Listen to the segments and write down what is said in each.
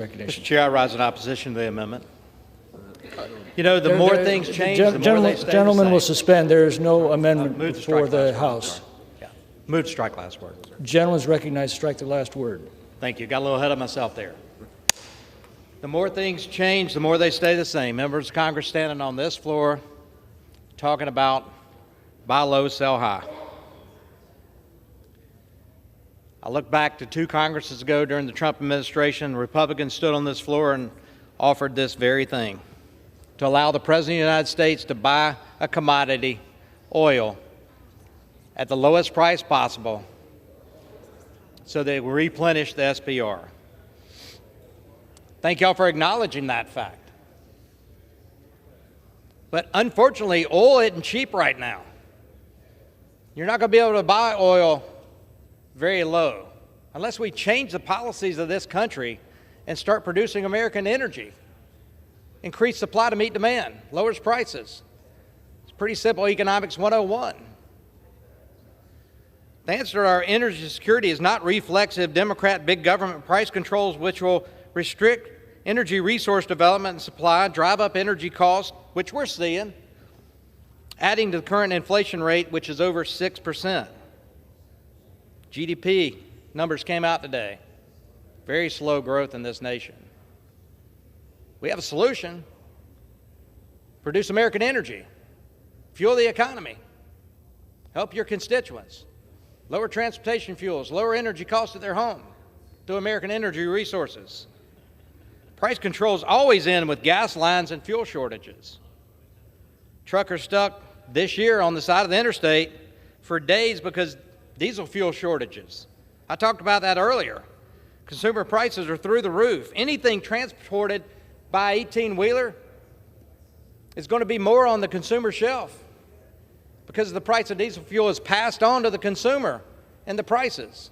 Recognition. Mr. Chair, I rise in opposition to the amendment. You know, the more things change, the more they stay the Gentlemen same. will suspend. There is no amendment Move to before strike the last word, House. sorry. Yeah. Move to strike last word. Gentlemen is recognized to strike the last word. Thank you. Got a little ahead of myself there. The more things change, the more they stay the same. Members of Congress standing on this floor talking about buy low, sell high. I look back to 2 Congresses ago during the Trump administration. Republicans stood on this floor and offered this very thing, to allow the President of the United States to buy a commodity, oil, at the lowest price possible so they will replenish the SPR. Thank y'all for acknowledging that fact. But unfortunately, oil isn't cheap right now. You're not going to be able to buy oil very low unless we change the policies of this country and start producing American energy. Increase supply to meet demand, lowers prices. It's pretty simple economics 101. The answer to our energy security is not reflexive Democrat big government price controls, which will restrict energy resource development and supply, drive up energy costs, which we're seeing, adding to the current inflation rate, which is over 6%. GDP numbers came out today. Very slow growth in this nation. We have a solution. Produce American energy. Fuel the economy. Help your constituents. Lower transportation fuels. Lower energy costs at their home through American energy resources. Price controls always end with gas lines and fuel shortages. Truckers stuck this year on the side of the interstate for days because diesel fuel shortages. I talked about that earlier. Consumer prices are through the roof. Anything transported by 18-wheeler is going to be more on the consumer shelf because the price of diesel fuel is passed on to the consumer and the prices.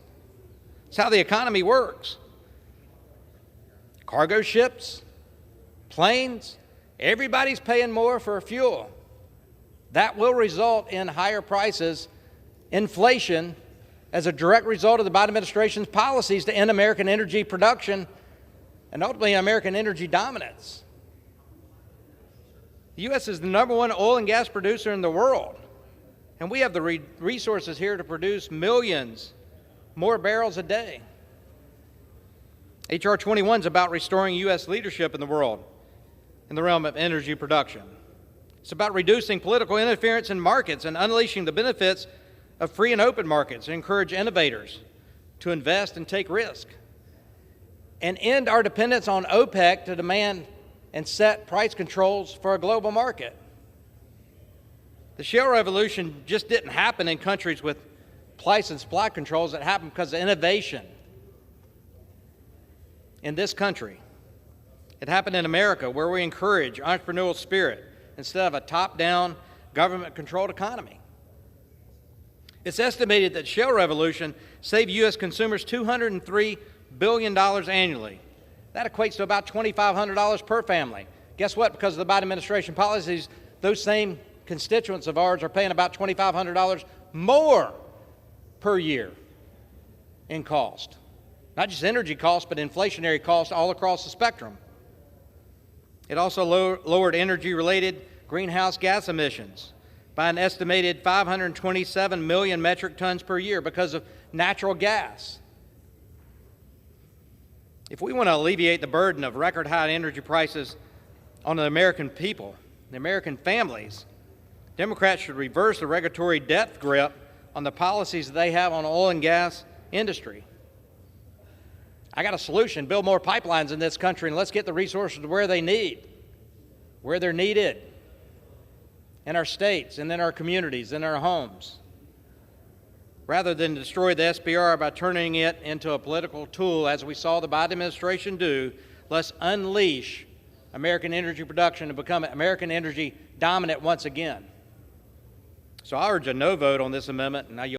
It's how the economy works. Cargo ships, planes, everybody's paying more for fuel. That will result in higher prices, inflation, as a direct result of the Biden administration's policies to end American energy production and ultimately American energy dominance. The U.S. is the #1 oil and gas producer in the world, and we have the resources here to produce millions more barrels a day. H.R. 21 is about restoring U.S. leadership in the world in the realm of energy production. It's about reducing political interference in markets and unleashing the benefits of free and open markets and encourage innovators to invest and take risk, and end our dependence on OPEC to demand and set price controls for a global market. The Shale Revolution just didn't happen in countries with price and supply controls. It happened because of innovation in this country. It happened in America, where we encourage entrepreneurial spirit instead of a top-down, government-controlled economy. It's estimated that Shale Revolution saved U.S. consumers $203 billion annually. That equates to about $2,500 per family. Guess what? Because of the Biden administration policies, those same constituents of ours are paying about $2,500 more per year in cost. Not just energy costs, but inflationary costs all across the spectrum. It also lowered energy-related greenhouse gas emissions by an estimated 527 million metric tons per year because of natural gas. If we want to alleviate the burden of record-high energy prices on the American people, the American families, Democrats should reverse the regulatory death grip on the policies that they have on the oil and gas industry. I got a solution. Build more pipelines in this country, and let's get the resources where they're needed, in our states and in our communities, in our homes. Rather than destroy the SPR by turning it into a political tool, as we saw the Biden administration do, let's unleash American energy production and become American energy dominant once again. So I urge a no vote on this amendment, and I yield.